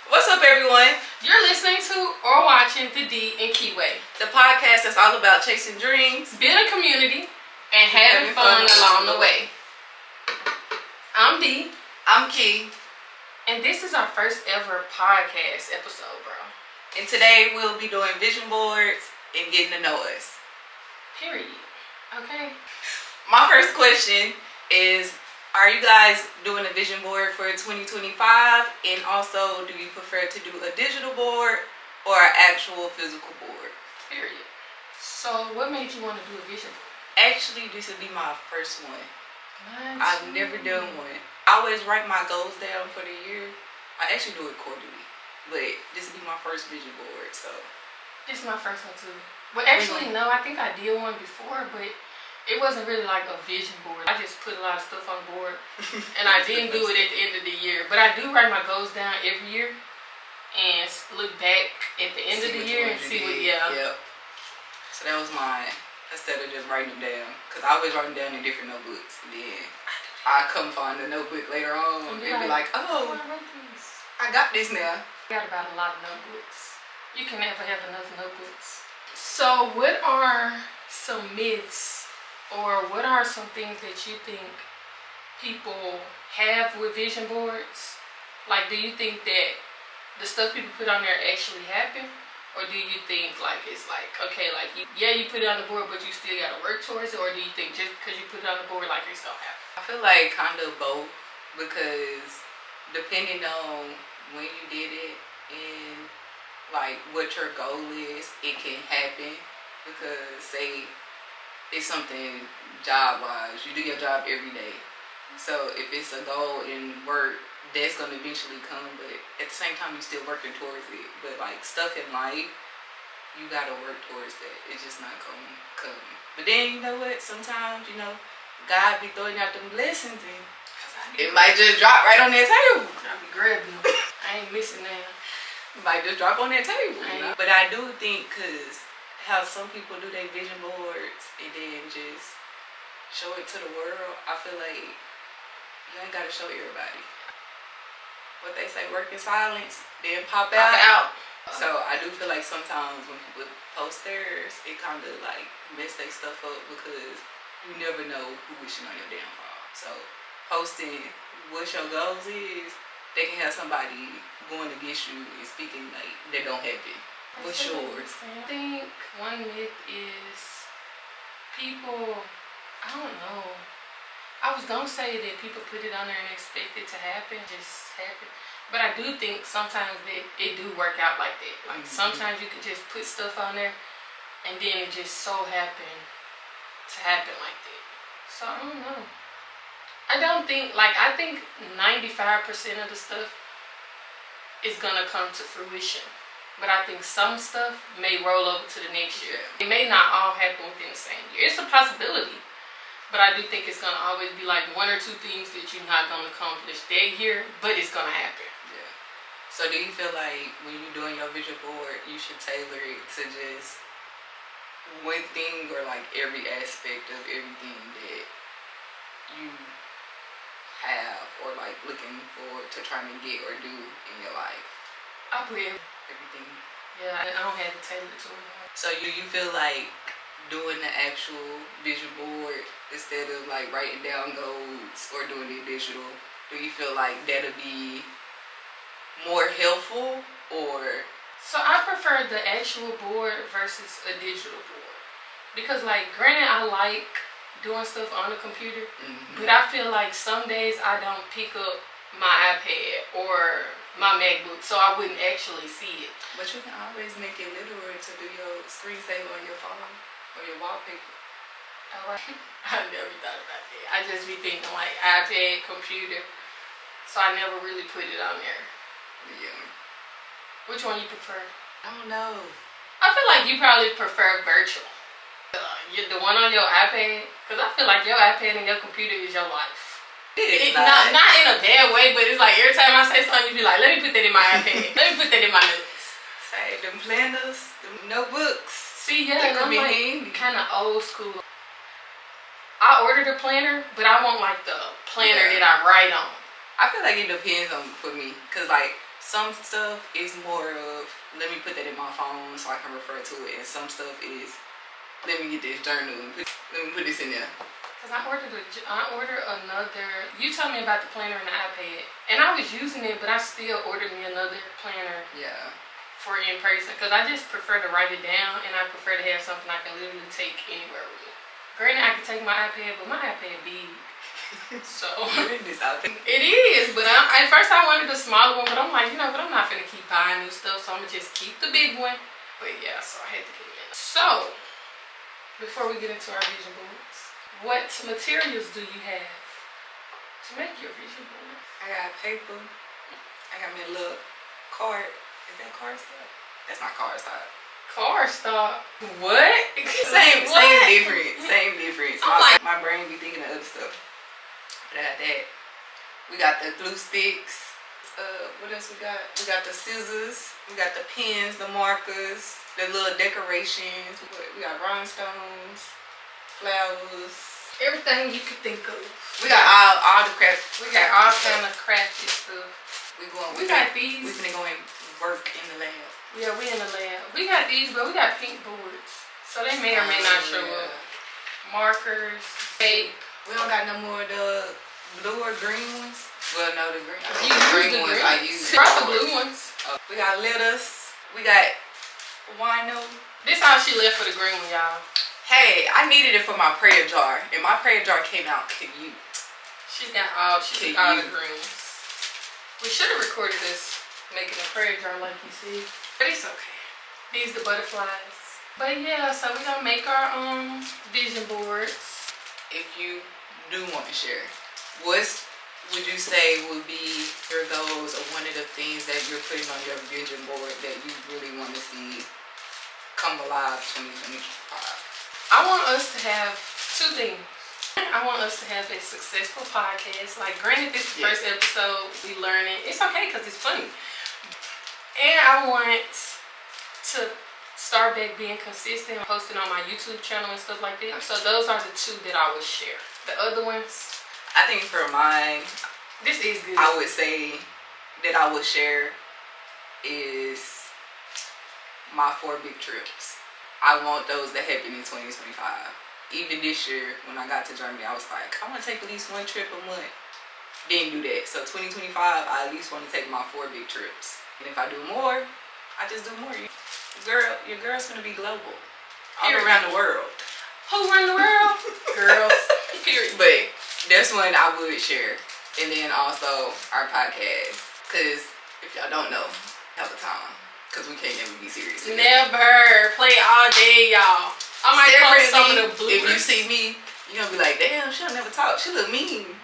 What's up, everyone? You're listening to or watching the Dee and Ki Way, the podcast that's all about chasing dreams, building community, and having fun along the way. I'm Dee. I'm Ki. And this is our first ever podcast episode, bro. And today we'll be doing vision boards and getting to know us. Period. Okay. My first question is, are you guys doing a vision board for 2025? And also, do you prefer to do a digital board or an actual physical board? Period. So, what made you want to do a vision board? Actually, this will be my first one. I've never done one. I always write my goals down for the year. I actually do it quarterly, but this will be my first vision board. So this is my first one too. But actually, no, I think I did one before, but it wasn't really like a vision board. I just put a lot of stuff on the board, and I didn't do it at the end of the year. But I do write my goals down every year and look back at the end of the year and see what. Yep. So that was mine. Instead of just writing them down, because I always write them down in different notebooks. And then I come find the notebook later on and be like, oh, I got this now. I got about a lot of notebooks. You can never have enough notebooks. So what are some myths, or what are some things that you think people have with vision boards? Like, do you think that the stuff people put on there actually happen? Or do you think like it's like, okay, like you put it on the board, but you still gotta work towards it? Or do you think just because you put it on the board, like it's gonna happen? I feel like kind of both, because depending on when you did it and like what your goal is, it can happen. Because say it's something job-wise, you do your job every day. So if it's a goal in work, that's gonna eventually come, but at the same time, you're still working towards it. But like stuff in life, you gotta work towards that. It's just not gonna come. But then you know what? Sometimes God be throwing out them blessings, and it might just drop right on that table. I be grabbing them. I ain't missing that. It might just drop on that table. But I do think, cause how some people do their vision boards and then just show it to the world, I feel like you ain't gotta show everybody. What they say, work in silence, then pop out. So I do feel like sometimes when people post theirs, it kind of like mess their stuff up, because you never know who wishing on your downfall. So posting what your goals is, they can have somebody going against you and speaking like they don't have it. What's yours? I think one myth is people, I don't know. I was gonna say that people put it on there and expect it to happen, just happen. But I do think sometimes that it do work out like that. Like sometimes you could just put stuff on there and then it just so happen to happen like that. So I don't know. I think 95% of the stuff is gonna come to fruition. But I think some stuff may roll over to the next year. It may not all happen within the same year. It's a possibility. But I do think it's going to always be like one or two things that you're not going to accomplish that year, but it's going to happen. Yeah. So do you feel like when you're doing your vision board, you should tailor it to just one thing, or like every aspect of everything that you have or like looking forward to trying to get or do in your life? I put everything. Yeah, I don't have to tailor it to it. So you feel like doing the actual vision board instead of like writing down goals or doing it digital, do you feel like that'll be more helpful? Or so I prefer the actual board versus a digital board, because like granted I like doing stuff on the computer, but I feel like some days I don't pick up my iPad or my MacBook, so I wouldn't actually see it. But you can always make it literal to do your screensaver on your phone or your wallpaper. Oh, I never thought about that. I just be thinking like iPad, computer, so I never really put it on there. Yeah. Which one you prefer? I don't know. I feel like you probably prefer virtual. The one on your iPad, because I feel like your iPad and your computer is your life. It's not in a bad way, but it's like every time I say something, you be like, let me put that in my iPad. Let me put that in my notes. Say them planners, them notebooks. See, yeah, and I'm like kind of old school. I ordered a planner, but I want like the planner that I write on. I feel like it depends on for me, cause like Some stuff is more of, let me put that in my phone so I can refer to it, and some stuff is, let me get this journal and let me put this in there. Cause I ordered another. You told me about the planner and the iPad, and I was using it, but I still ordered me another planner. Yeah. For in person, cause I just prefer to write it down, and I prefer to have something I can literally take anywhere with me. Granted, I can take my iPad, but my iPad big, so it is. But at first I wanted a smaller one, but I'm like, but I'm not gonna keep buying new stuff, so I'm gonna just keep the big one. But yeah, so I had to get it. So before we get into our vision boards, what materials do you have to make your vision board? I got paper. I got me a little card. Is that cardstock? That's not cardstock. Cardstock? What? Same difference. My brain be thinking of other stuff. But I got that. We got the glue sticks. What else we got? We got the scissors. We got the pens, the markers, the little decorations. We got rhinestones, flowers. Everything you could think of. We got all the craft. We got all kind of crafty stuff. We got these. We finna go and work in the lab. Yeah, we in the lab. We got these, but we got pink boards, so they may or may not show up. Markers, tape. We don't got no more of the blue or green ones. Well, no, the green. You use the green. I use the blue ones. We got lettuce. We got wino. This all she left for the green one, y'all. Hey, I needed it for my prayer jar, and my prayer jar came out cute. She got all the greens. We should have recorded this making a prayer jar like you see, but it's okay. These the butterflies. But yeah, so we're gonna make our vision boards. If you do want to share, what would you say would be your goals, or one of the things that you're putting on your vision board that you really want to see come alive 2025? I want us to have two things. I want us to have a successful podcast. Like, granted, this is the first episode, we learning. It's okay because it's funny. And I want to start back being consistent, posting on my YouTube channel and stuff like that. So those are the two that I would share. The other ones, I think for mine, this is good. I would say that I would share is my 4 big trips. I want those to happen in 2025. Even this year, when I got to Germany, I was like, I want to take at least 1 trip a month. Didn't do that. So 2025, I at least want to take my 4 big trips. And if I do more, I just do more. Your girl's gonna be global. All around the world. Who run the world? Girls. Period. But that's one I would share. And then also our podcast. Because if y'all don't know, have a time. Because we can't never be serious together. Never. Play all day, y'all. I might post some of the bloopers. If you see me, you're gonna be like, damn, she'll never talk. She look mean.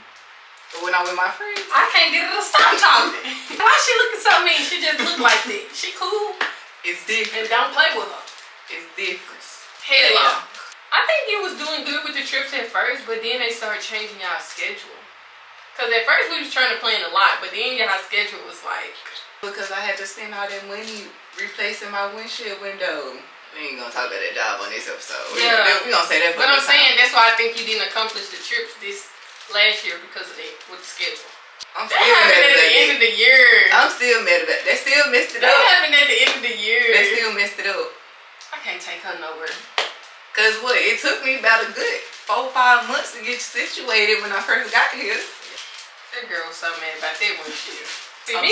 But when I'm with my friends, I can't get her to stop talking. Why she looking so mean? She just look like that. She cool. It's different. And don't play with her. It's different. Hell, I think you was doing good with the trips at first, but then they started changing y'all schedule. Cause at first we was trying to plan a lot, but then y'all schedule was like. Because I had to spend all that money replacing my windshield window. We ain't gonna talk about that job on this episode. Yeah. We gonna say that for But I'm saying that's why I think you didn't accomplish the trips this last year because of that with the schedule. I'm that happened at the end of the year. I'm still mad at that. They still messed it up. That happened at the end of the year. They still messed it up. I can't take her nowhere. Cause what? It took me about a good 4 or 5 months to get situated when I first got here. That girl was so mad about that windshield. See I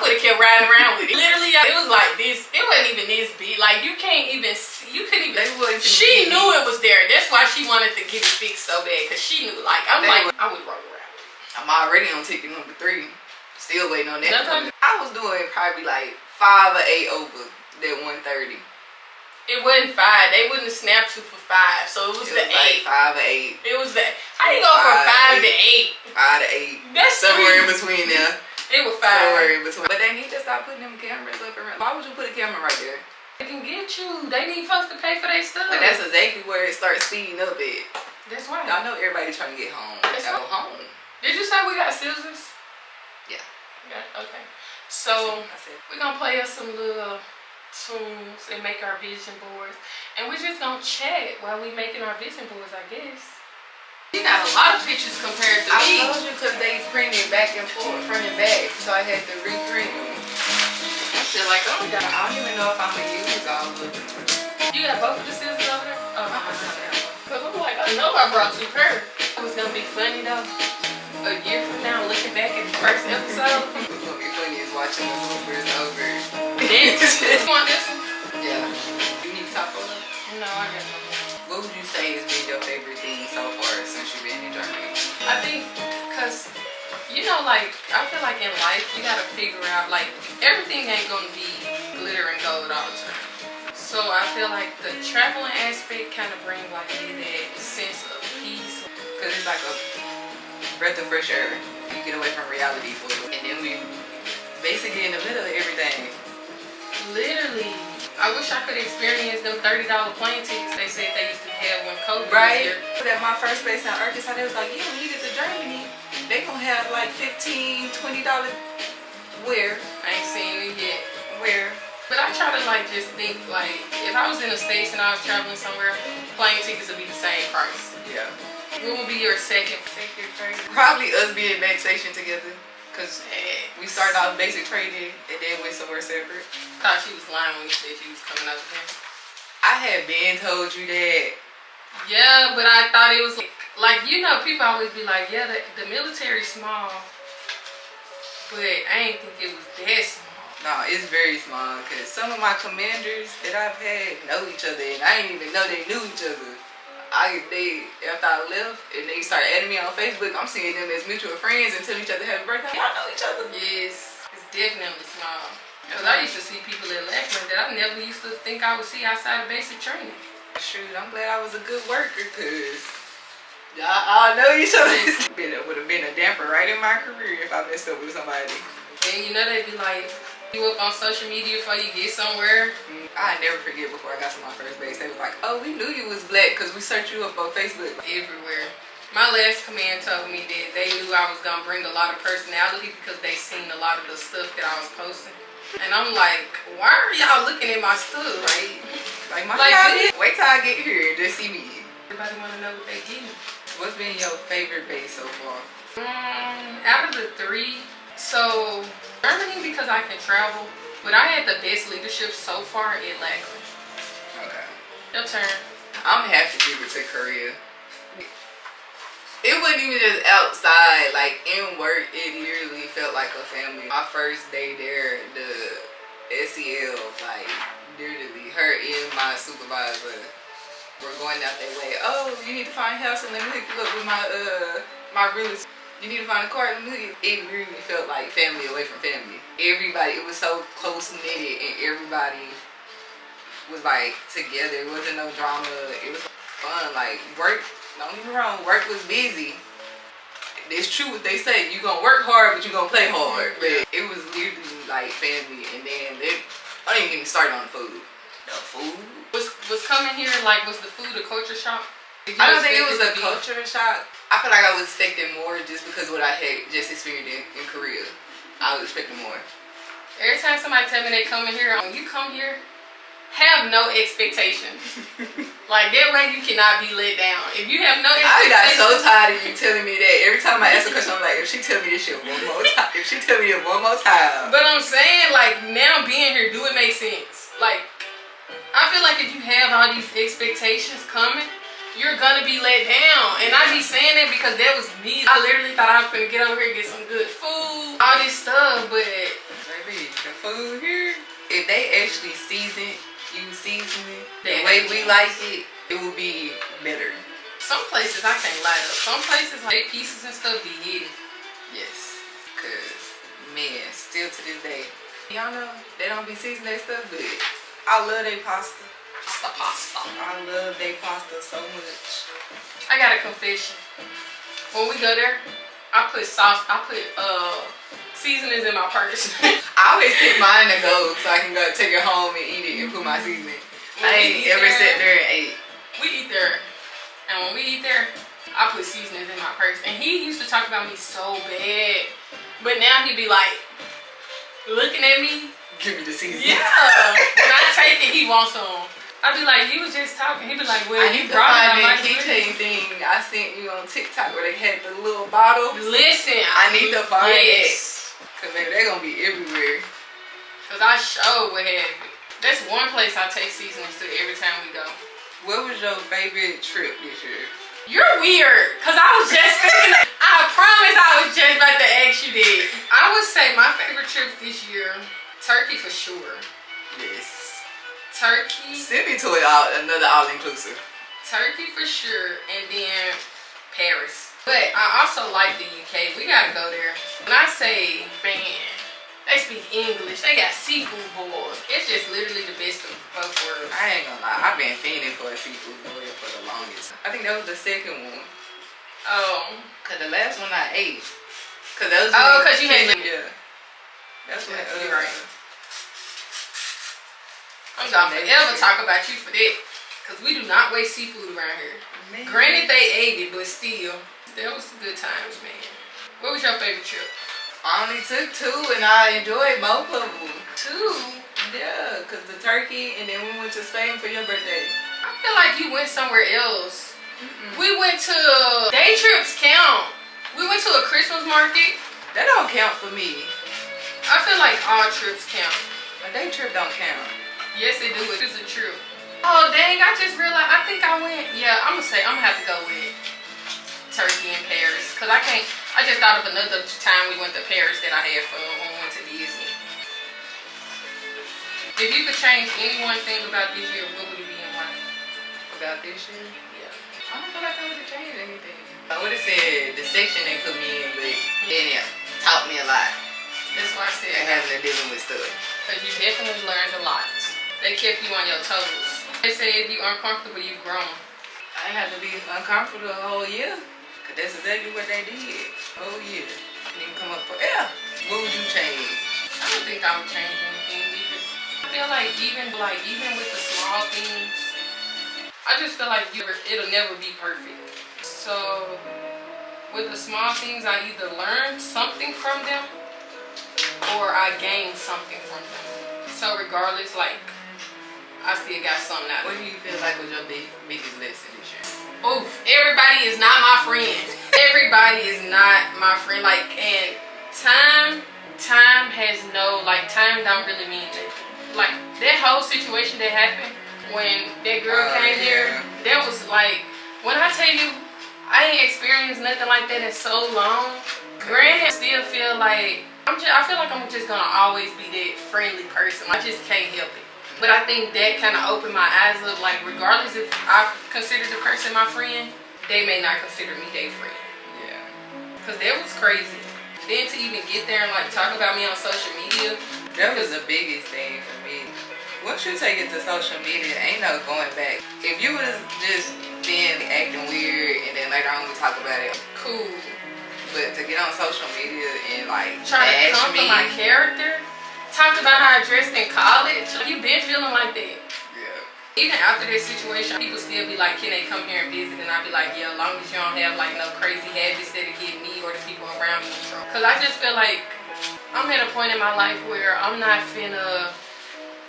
would have kept riding around with it. Literally, it was like this. It wasn't even this big. Like, you can't even see. You couldn't even. She knew it was there. That's why she wanted to get it fixed so bad. Because she knew, like, I would roll around with it. I'm already on ticket number 3. Still waiting on that. I was doing probably like 5 or 8 over that 130. It wasn't 5. They wouldn't have snapped you for 5. So it was the 8. Like 5 or 8. It was the. How you go from 5 to 8? 5 to 8. That's somewhere in between there. It was 5. Somewhere in between. But they need to stop putting them cameras up around. Why would you put a camera right there? They can get you. They need folks to pay for their stuff. But that's exactly where it starts speeding up at. That's right. Y'all know everybody trying to get home. Go home. Did you say we got scissors? Yeah. Yeah. Okay. So we're gonna play us some little tunes and make our vision boards, and we're just gonna chat while we making our vision boards, I guess. You got a lot of pictures compared to me. I told you because they printed back and forth, front and back, so I had to reprint them. shit like, oh my god. I don't even know if I'm gonna use all of them. You got both of the scissors over there? Oh, no. Cause I'm like, I know I brought you her. It was gonna be funny though. A year from now, looking back at the first episode. What's gonna be funny is watching the bloopers over. Damn. You want this one? Yeah. You need to talk on them? No, I got no more. What would you say has been your favorite thing so far since you've been in Germany? I think, cause, you know, like, I feel like in life, you gotta figure out, like, everything ain't gonna be glitter and gold all the time. So I feel like the traveling aspect kind of brings like me that sense of peace. Cause it's like a breath of fresh air. You get away from reality for a little. And then we basically in the middle of everything. Literally. I wish I could experience them $30 plane tickets they said they used to have when COVID Right? was here. At my first base in Arkansas, they was like, yeah, when you get to Germany, they gonna have like $15, $20 where? I ain't seen it yet. Where? But I try to like just think like, if I was in the States and I was traveling somewhere, plane tickets would be the same price. Yeah. What would be your second trade? Probably us being back stationed together. Cause we started off basic trading and then went somewhere separate. Thought she was lying when you said she was coming over here. I had been told you that. Yeah, but I thought it was like you know, people always be like, yeah, the military's small, but I ain't think it was that small. No, it's very small because some of my commanders that I've had know each other and I didn't even know they knew each other. After I left and they started adding me on Facebook, I'm seeing them as mutual friends and telling each other happy birthday. Y'all know each other. Yes, it's definitely small. Because I used to see people at Lackland that I never used to think I would see outside of basic training. Shoot, I'm glad I was a good worker because y'all all know each other. It would have been a damper right in my career if I messed up with somebody. And you know they'd be like, you up on social media before you get somewhere. I never forget before I got to my first base, they was like, oh, we knew you was black because we searched you up on Facebook. Everywhere. My last command told me that they knew I was going to bring a lot of personality because they seen a lot of the stuff that I was posting. And I'm like, why are y'all looking at my stuff? Right? Like, wait till I get here and just see me. Everybody want to know what they get. What's been your favorite base so far? Out of the three, so Germany because I can travel, but I had the best leadership so far at Lackland. Okay. Your turn. I'm gonna have to give it to Korea. It wasn't even just outside, like in work, it literally felt like a family. My first day there, the SEL, like literally her and my supervisor were going out their way. Oh, you need to find a house and let me hook you up with my realtor. You need to find a car and let me hook you. It really felt like family away from family. Everybody, it was so close knitted and everybody was like together. It wasn't no drama. It was fun. Like work, don't get me wrong, work was busy. It's true what they say. You gonna work hard, but you gonna play hard. But it was literally like family. And then I didn't even get me started on the food. The food was coming here like was the food a culture shock? I don't think it was a culture shock. I feel like I was expecting more just because of what I had just experienced in Korea. I was expecting more. Every time somebody tell me they coming here, when you come here, have no expectations. Like that way you cannot be let down. If you have no expectations. I got so tired of you telling me that. Every time I ask a question, I'm like, if she tell me this shit one more time, if she tell me it one more time. But I'm saying, like, now being here, do it make sense? Like, I feel like if you have all these expectations coming, you're gonna be let down. And I be saying that because that was me. I literally thought I was gonna get over here and get some good food, all this stuff, but baby, the food here, if they actually use seasoning the way we like it, it will be better. Some places I can't light up. Some places like pieces and stuff be hidden. Yes, cause man, still to this day, y'all know they don't be seasoning that stuff, but I love their pasta. Pasta. I love their pasta so much. I got a confession. When we go there, I put sauce. I put seasonings in my purse. I always take mine to go so I can go take it home and eat it and put my seasoning. I ain't ever sat there and ate. We eat there, and when we eat there, I put seasonings in my purse. And he used to talk about me so bad, but now he be like looking at me. Give me the seasoning. Yeah. When I take it, he wants some. I be like, you was just talking. He be like, well, I need to find that keychain thing I sent you on TikTok where they had the little bottle. Listen, I need to find it. Cause baby, they're gonna be everywhere. Cause I sure would have it. That's one place I take seasonings to every time we go. What was your favorite trip this year? You're weird, cause I was just thinking. I promise I was just about to ask you that. I would say my favorite trip this year, Turkey for sure. Yes. Turkey. Send me to it another all-inclusive. Turkey for sure, and then Paris. But I also like the UK. We gotta go there. When I say, man, they speak English. They got seafood boils. It's just literally the best of both worlds. I ain't gonna lie. I've been fiending for a seafood boil for the longest. I think that was the second one. Oh. Cause the last one I ate. Cause that was cause you had. Yeah. That's what. You're right. I'm gonna forever talk about you for that. Cause we do not waste seafood around here. Man. Granted, they ate it, but still, that was some good times, man. What was your favorite trip? I only took 2 and I enjoyed both of them. 2? Yeah, cause the turkey and then we went to Spain for your birthday. I feel like you went somewhere else. We went to day trips count. We went to a Christmas market. That don't count for me. I feel like all trips count. A day trip don't count. Yes, it do. It is a trip. Oh dang! I just realized. I think I went. Yeah, I'm gonna have to go with Turkey and Paris, cause I can't. I just thought of another time we went to Paris that I had fun when we went to Disney. If you could change any one thing about this year, what would it be and why? About this year? Yeah. I don't feel like I would have changed anything. I would have said the section they put me in, but then it taught me a lot. That's why I said having to deal with stuff. Cause you definitely learned a lot. They kept you on your toes. They say if you're uncomfortable, you've grown. I ain't have to be uncomfortable the whole year. Cause that's exactly what they did. Whole year. Didn't come up for what would you change? I don't think I would change anything either. I feel like even with the small things, I just feel like it'll never be perfect. So with the small things, I either learned something from them or I gained something from them. So regardless, like, I still got something out of it. What do you feel like was your biggest lesson this year? Oof, everybody is not my friend. Everybody is not my friend. Like, and time don't really mean nothing. Like, that whole situation that happened when that girl came here, that was like, when I tell you, I ain't experienced nothing like that in so long. Granted, I still feel like, I feel like I'm just gonna always be that friendly person. I just can't help it. But I think that kind of opened my eyes up. Like, regardless if I consider the person my friend, they may not consider me their friend. Yeah. Cause that was crazy. Then to even get there and like talk about me on social media. That was the biggest thing for me. Once you take it to social media, ain't no going back. If you would have just been acting weird and then later on we talk about it, cool. But to get on social media and like try to come for my character. Talked about how I dressed in college. You been feeling like that. Yeah. Even after that situation, people still be like, can they come here and visit? And I be like, yeah, as long as you don't have like no crazy habits that'll get me or the people around me in trouble. Cause I just feel like I'm at a point in my life where I'm not finna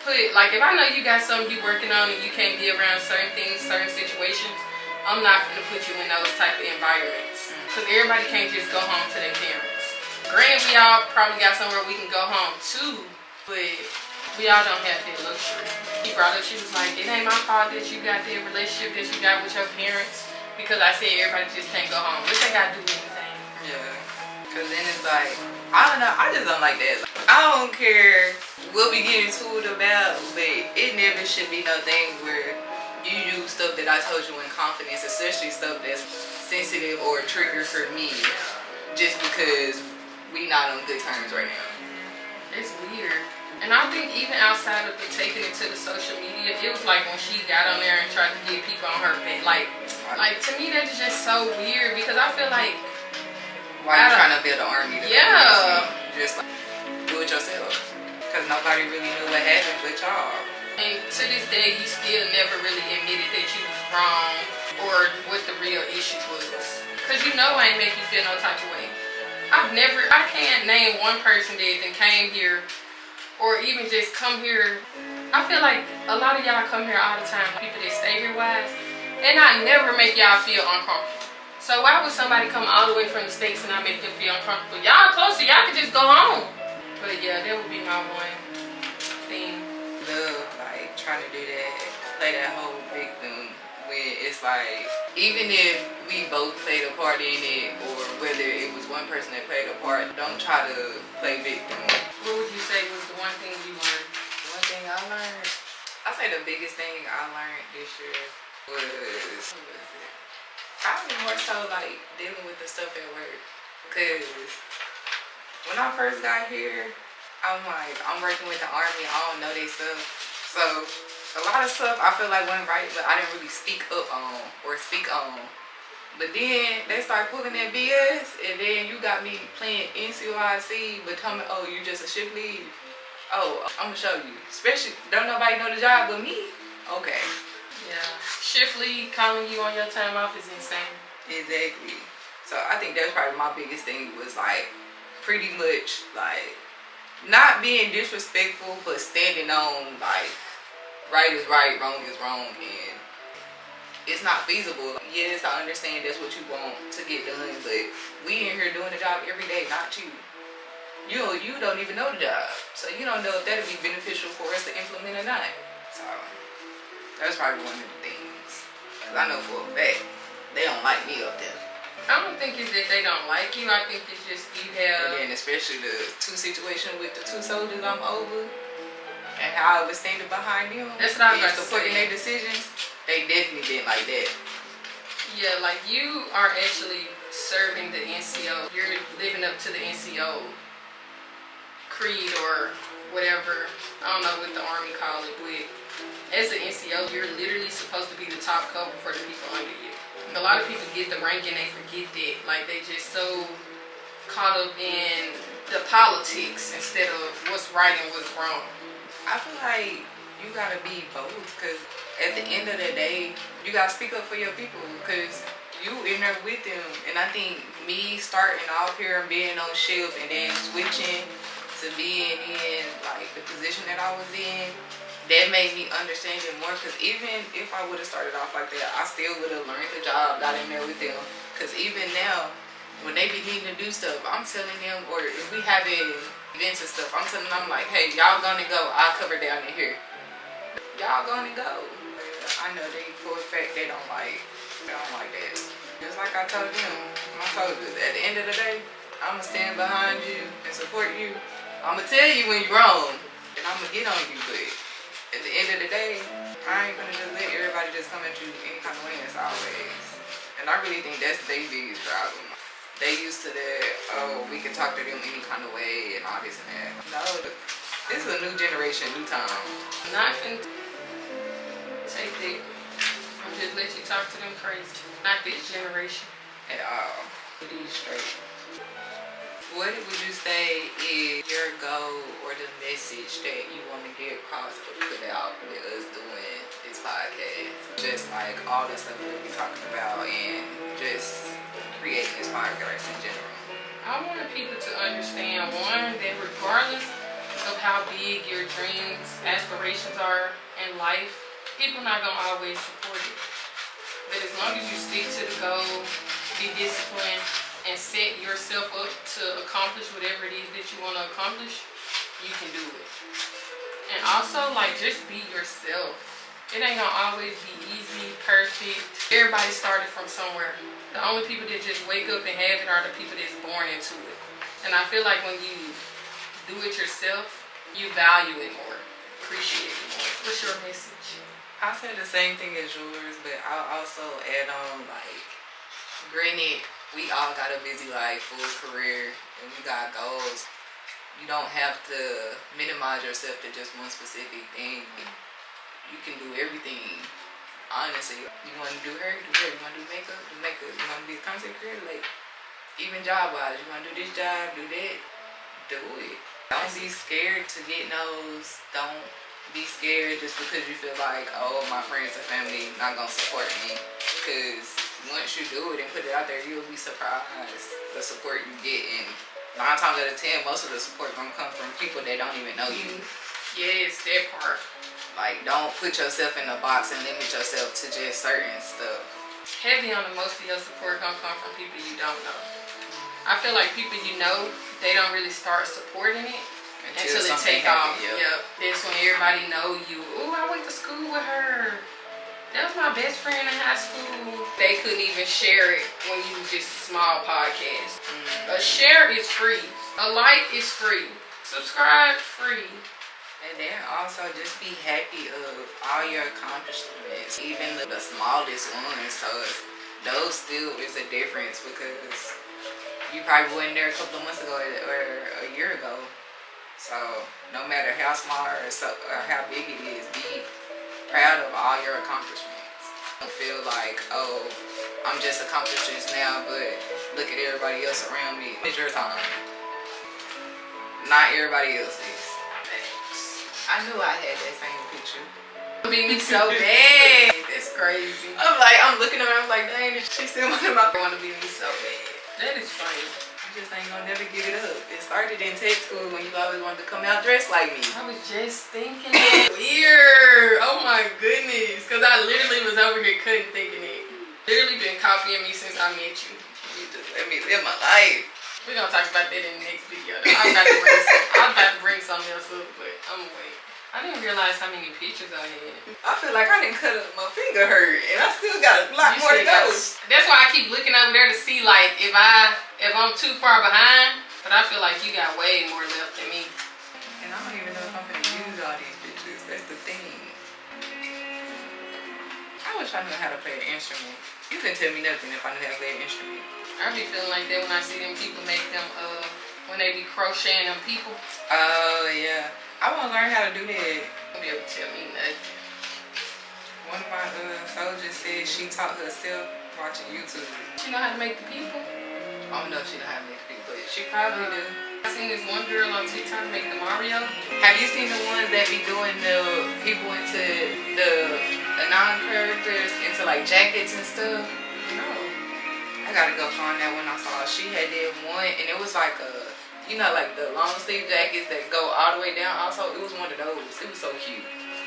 put, like, if I know you got something you working on and you can't be around certain things, certain situations, I'm not finna put you in those type of environments. Cause everybody can't just go home to their parents. Granted, we all probably got somewhere we can go home to, but we all don't have that luxury. She brought up, she was like, it ain't my fault that you got that relationship that you got with your parents, because I said everybody just can't go home. What they gotta do anything? Yeah. Cause then it's like, I don't know, I just don't like that. I don't care what we get into it about, but it never should be no thing where you use stuff that I told you in confidence, especially stuff that's sensitive or trigger for me, just because we not on good terms right now. It's weird. And I think even outside of the taking it to the social media, it was like when she got on there and tried to get people on her page. Like to me that's just so weird, because I feel like, why you trying to build an army? Yeah. Just like, do it yourself. Because nobody really knew what happened but y'all. And to this day, you still never really admitted that you was wrong or what the real issue was. Because you know I ain't make you feel no type of way. I can't name one person that then came here or even just come here. I feel like a lot of y'all come here all the time, people that stay here wise, and I never make y'all feel uncomfortable. So why would somebody come all the way from the States and I make them feel uncomfortable? Y'all closer, y'all could just go home. But yeah, that would be my one. trying to do that, play that whole victim when it's like, even if we both played a part in it, or whether it was one person that played a part, don't try to play victim. What would you say was the one thing you learned? One thing I learned, I say the biggest thing I learned this year was, probably more so like dealing with the stuff at work. Cause when I first got here, I'm like, I'm working with the Army, I don't know their stuff. So a lot of stuff I feel like went right, but I didn't really speak up on or speak on. But then they start pulling that BS, and then you got me playing NCOIC, but tell me, oh, you just a shift lead. Oh, I'm gonna show you. Especially, don't nobody know the job but me. Okay. Yeah. Shift lead calling you on your time off is insane. Exactly. So I think that's probably my biggest thing was like, pretty much like, not being disrespectful, but standing on like, right is right, wrong is wrong, and it's not feasible. Yes, I understand that's what you want to get done, but we in here doing the job every day, not you. You don't even know the job, so you don't know if that'll be beneficial for us to implement or not. So that's probably one of the things. Cause I know for a fact they don't like me up there. I don't think it's that they don't like you. I think it's just you have. And then especially the two situation with the two soldiers I'm over, and how I was standing behind them. That's what I was and about to supporting say. their decisions. They definitely didn't like that. Yeah, like you are actually serving the NCO. You're living up to the NCO creed or whatever. I don't know what the Army call it, but as an NCO, you're literally supposed to be the top cover for the people under you. A lot of people get the rank and they forget that. Like they just so caught up in the politics instead of what's right and what's wrong. I feel like you gotta be both, because at the end of the day, you gotta speak up for your people, because you in there with them. And I think me starting off here and being on shift and then switching to being in like the position that I was in, that made me understand it more. Because even if I would have started off like that, I still would have learned the job, got in there with them. Because even now, when they be needing to do stuff, I'm telling them, or if we having events and stuff, I'm telling them, I'm like, hey, y'all gonna go, I'll cover down in here. Y'all gonna go. I know they, for a fact, they don't like that. Just like I told them, my soldiers, at the end of the day, I'ma stand behind you and support you. I'ma tell you when you're wrong, and I'ma get on you, but at the end of the day, I ain't gonna just let everybody just come at you any kind of way as always. And I really think that's their biggest problem. They used to that, oh, we can talk to them any kind of way and all this and that. No, this is a new generation, new time. Not finna take that and just let you talk to them crazy. Not this generation. At all. Be straight. What would you say is your goal or the message that you want to get across or put out with us doing this podcast? Just like all the stuff that we're talking about and just creating this podcast in general. I want people to understand, one, that regardless of how big your dreams, aspirations are in life, people not gonna always support it. But as long as you stick to the goal, be disciplined, and set yourself up to accomplish whatever it is that you want to accomplish, you can do it. And also, like, just be yourself. It ain't gonna always be easy, perfect. Everybody started from somewhere. The only people that just wake up and have it are the people that's born into it. And I feel like when you do it yourself, you value it more, appreciate it more. What's your message? I'll say the same thing as yours, but I'll also add on, like, granted, we all got a busy life, full career, and we got goals. You don't have to minimize yourself to just one specific thing. You can do everything. Honestly, you want to do hair, do hair. You want to do makeup, do makeup. You want to be a content creator, like, even job-wise, you want to do this job, do that, do it. Don't be scared to get no's. Don't be scared just because you feel like, oh, my friends and family not gonna support me. Because once you do it and put it out there, you'll be surprised the support you get. And 9 times out of 10, most of the support gonna come from people that don't even know you. Yes, that part. Like, don't put yourself in a box and limit yourself to just certain stuff. Heavy on the most of your support gonna come from people you don't know. I feel like people you know, they don't really start supporting it until it take off. Yep. That's when everybody know you. Ooh, I went to to school with her. That was my best friend in high school. They couldn't even share it when you was just a small podcast. A share is free. A like is free. Subscribe free. And then also just be happy of all your accomplishments, even the smallest ones. So those still is a difference because you probably wasn't there a couple of months ago or a year ago. So no matter how small or how big it is, be proud of all your accomplishments. Don't feel like, oh, I'm just accomplished this now, but look at everybody else around me. It's your time. Not everybody else's. I knew I had that same picture. Be me so bad. That's crazy. I'm looking at her, I'm like, dang, she still want to be me so bad. That is funny. You just ain't gonna never give it up. It started in tech school when you always wanted to come out dressed like me. I was just thinking that. Weird. Oh my goodness. Because I literally was over here couldn't thinking it. Literally been copying me since I met you. You just let me live my life. We're gonna talk about that in the next video. I'm about to bring something else up, but I'm gonna wait. I didn't realize how many pictures I had. I feel like I didn't cut up, my finger hurt, and I still got a lot more to go. That's why I keep looking over there to see like if I'm too far behind. But I feel like you got way more left than me. And I don't even know if I'm gonna use all these pictures. That's the thing. I wish I knew how to play an instrument. You couldn't tell me nothing if I knew how to play an instrument. I be feeling like that when I see them people make them when they be crocheting them people. Oh yeah. I want to learn how to do that. You won't be able to tell me nothing. One of my soldiers said she taught herself watching YouTube. She know how to make the people? I don't know if she know how to make the people, but she probably do. I seen this one girl on TikTok make the Mario. Have you seen the ones that be doing the people into the non-characters into like jackets and stuff? No. I gotta go find that one I saw. She had did one and it was like a, you know, like the long sleeve jackets that go all the way down. Also, it was one of those. It was so cute.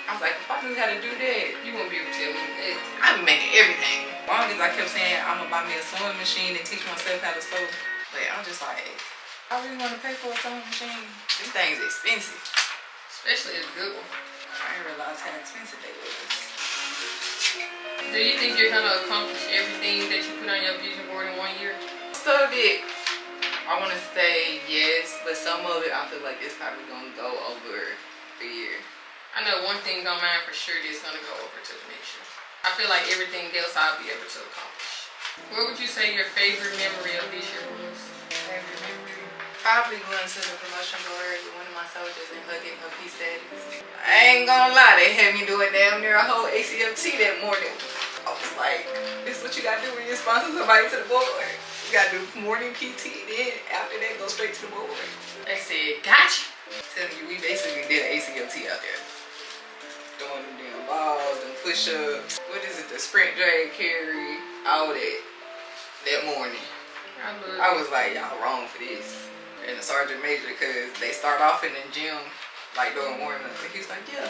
I was like, if I knew how to do that, you won't be able to tell me that. I'd be making everything. As long as I kept saying, I'm gonna buy me a sewing machine and teach myself how to sew. But I'm just like, I really want to pay for a sewing machine. These things expensive. Especially a good one. I didn't realize how expensive they was. Do you think you're gonna accomplish everything that you put on your vision board in 1 year? Most of it, I want to say yes, but some of it I feel like it's probably gonna go over a year. I know one thing on mine for sure is gonna go over to the next year. I feel like everything else I'll be able to accomplish. What would you say your favorite memory of this year was? Favorite memory? Probably going to the promotion board with one of my soldiers and hugging her peace status. I ain't gonna lie, they had me doing damn near a whole ACFT that morning. I was like, this is what you gotta do when you sponsor somebody to the board. You gotta do morning PT, then after that go straight to the board. They said, gotcha. I'm telling you, we basically did an ACFT out there. Doing them damn balls and push-ups. What is it, the sprint, drag, carry, all that morning. I was like, y'all wrong for this. And the sergeant major, because they start off in the gym, like doing warm-up. And he was like, yeah,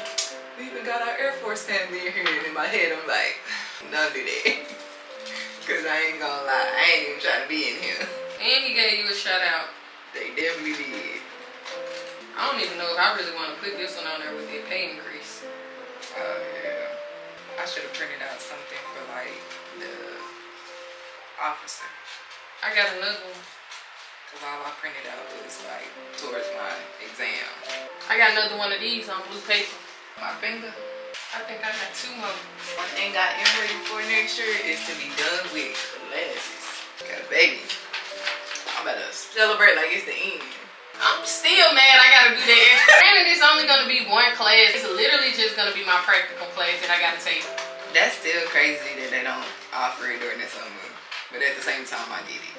we even got our Air Force family in here. And in my head, I'm like, don't do that. Because I ain't gonna lie, I ain't even trying to be in here. And he gave you a shout out. They definitely did. I don't even know if I really want to put this one on there with the pay increase. Yeah. I should have printed out something for like the officer. I got another one. Cause all I printed out was like towards my exam. I got another one of these on blue paper. My finger. I think I got 2 more. One thing I am ready for next year is to be done with classes. Cause baby, I'm about to celebrate like it's the end. I'm still mad I gotta do that. Granted, it's only gonna be 1 class. It's literally just gonna be my practical class that I gotta take. That's still crazy that they don't offer it during the summer. But at the same time, I get it.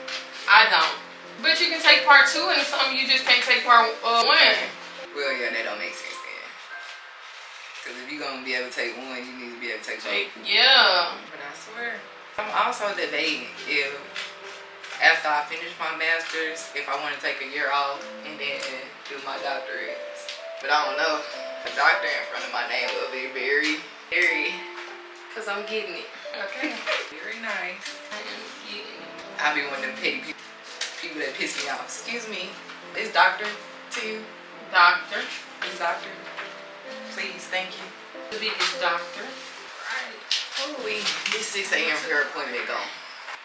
I don't. But you can take part 2 and something you just can't take part 1. Well, yeah, that don't make sense then. Because if you're going to be able to take 1, you need to be able to take both. Yeah. But I swear, I'm also debating if after I finish my master's, if I want to take a year off and then do my doctorate. But I don't know. A doctor in front of my name will be very, because I'm getting it. Okay. Very nice. I am getting it. I be one of them petty people that piss me off. Excuse me. Is doctor to you? Doctor. Is doctor? Please, thank you. The biggest doctor. Right. Oh, this 6 a.m. hair appointment gone.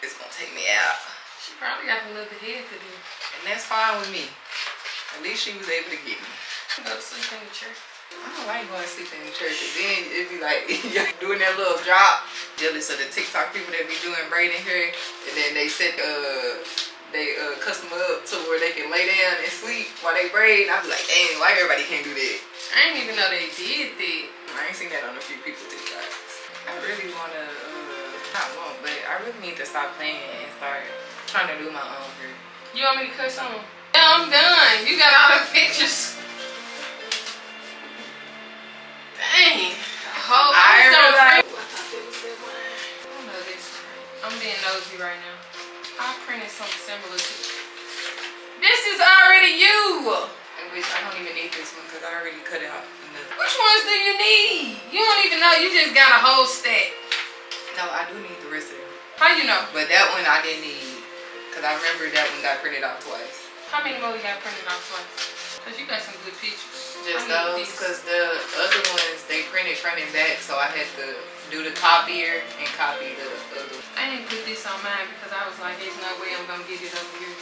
It's gonna take me out. She probably got a little head to do. And that's fine with me. At least she was able to get me. Go to sleep in the church. I don't like going to sleep in the church. And then it'd be like doing that little drop. Jealous of the TikTok people that be doing braiding hair. And then they set they custom up to where they can lay down and sleep while they braid. And I be like, dang, why everybody can't do that? I didn't even know they did that. I ain't seen that on a few people TikToks. I really wanna, not want, but I really need to stop playing and start trying to do my own hair. You want me to cut some? Yeah, I'm done. You got all the pictures. Dang. I don't know this. I'm being nosy right now. I printed something similar to it. This is already you. In which I don't even need this one because I already cut out enough. Which ones do you need? You don't even know. You just got a whole stack. No, I do need the rest of them. How you know? But that one I didn't need because I remember that one got printed out twice. How many more you got printed out twice? Because you got some good pictures. Just those, because the other ones, they printed front and back, so I had to do the copier and copy the other one. I didn't put this on mine because I was like, there's no way I'm going to get it over here.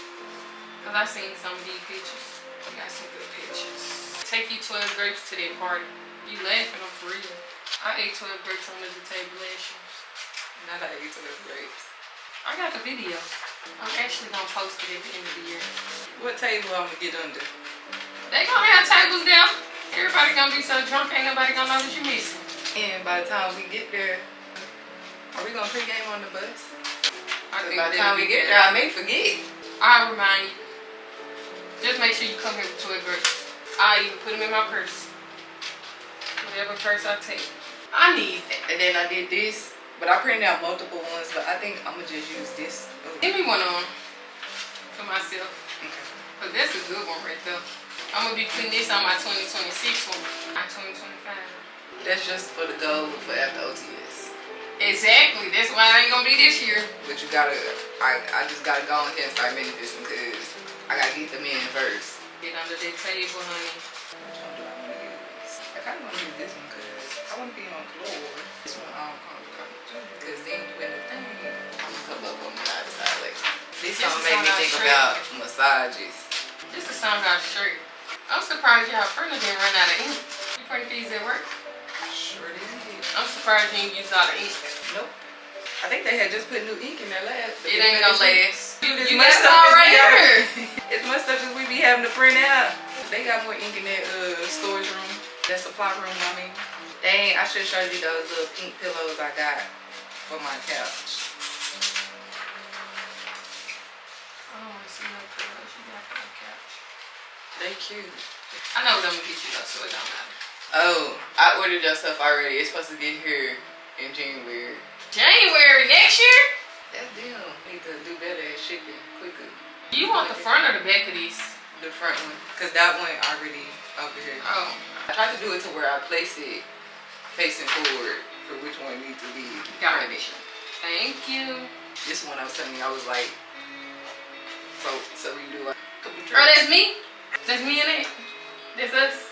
Because I seen some of these pictures. You got some good pictures. Take you 12 grapes to that party. You laughing, I'm for real. I ate 12 grapes under the table last year. Not I ate 12 grapes. I got the video. I'm actually going to post it at the end of the year. What table I'm going to get under? They gonna have tables down. Everybody gonna be so drunk, ain't nobody gonna know what you missing. And by the time we get there, are we gonna pregame on the bus? I think by the time we get there, I may forget. I'll remind you. Just make sure you come here with 12 grapes. I'll even put them in my purse. Whatever purse I take. I need that. And then I did this, but I printed out multiple ones, but I think I'm gonna just use this. Give me one on for myself. Okay. Cause that's a good one right there. I'm gonna be putting this on my 2026 one. My 2025. That's just for the goal for after OTS. Exactly. That's why it ain't gonna be this year. But you gotta, I just gotta go ahead and start manifesting because I gotta get them in first. Get under that table, honey. Which one do I want to use? I kind of want to use this one because I want to be on floor. This one I don't come to because then when the thing, I'm gonna come up on the other side like this. Song made me think about massages. This is some guy's shirt. I'm surprised y'all printer didn't run out of ink. You print these at work? Sure did. I'm surprised you didn't use all the ink. Nope. I think they had just put new ink in their lab. It ain't gonna last. You got it all right here. As much stuff as we be having to print out. They got more ink in that storage room. That supply room, I mean. Dang, I should show you those little pink pillows I got for my couch. I don't want to see no pillows you got for the couch. They cute. I know what I'm gonna get you though, so it don't matter. Oh, I ordered your stuff already. It's supposed to get here in January. January next year? That's them. Need to do better at shipping quicker. You want the front or the back of these? The front one, cause that one already over here. Oh. I tried to do it to where I place it facing forward for which one needs to be. Got it. Thank you. This one I was telling you, I was like, so we do like a couple Oh, that's me? That's me in it? That's us?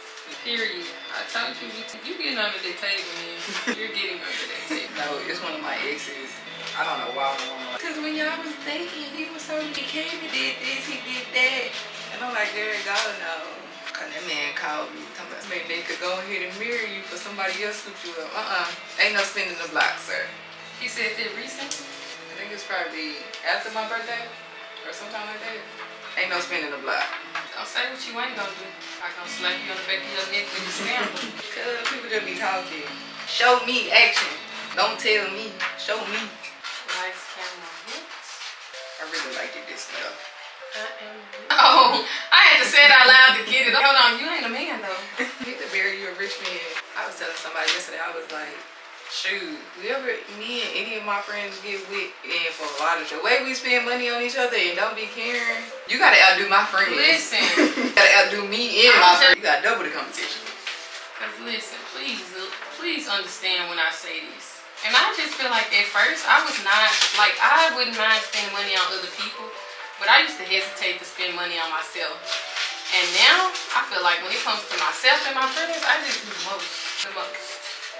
Period. I told you, you getting under that table, man. You're getting under that table. No, it's one of my exes. I don't know why I'm on. Cause when y'all was dating, he was so, he came and did this, he did that. And I'm like, there you go, no. Cause that man called me, talking about they could go ahead and marry you for somebody else to hook you up. Ain't no spinning the block, sir. He said that recent? I think it's probably after my birthday or sometime like that. Ain't no spinning the block. Don't say what you ain't gonna do. I'm gonna slap you on the back of your neck with the sandal. Cause people just be talking. Show me action. Don't tell me. Show me. Lights, camera, hits. I really like it this way. Oh, I had to say it out loud to get it. Hold on, you ain't a man though. You need to marry you a rich man. I was telling somebody yesterday, I was like, shoot, whoever me and any of my friends get with, and for a lot of the way we spend money on each other and don't be caring, you gotta outdo my friends. Listen. You gotta outdo me and my friends. You gotta double the competition. Cause listen, please understand when I say this. And I just feel like at first I was not, like I wouldn't mind spending money on other people, but I used to hesitate to spend money on myself. And now I feel like when it comes to myself and my friends, I just do the most. the most.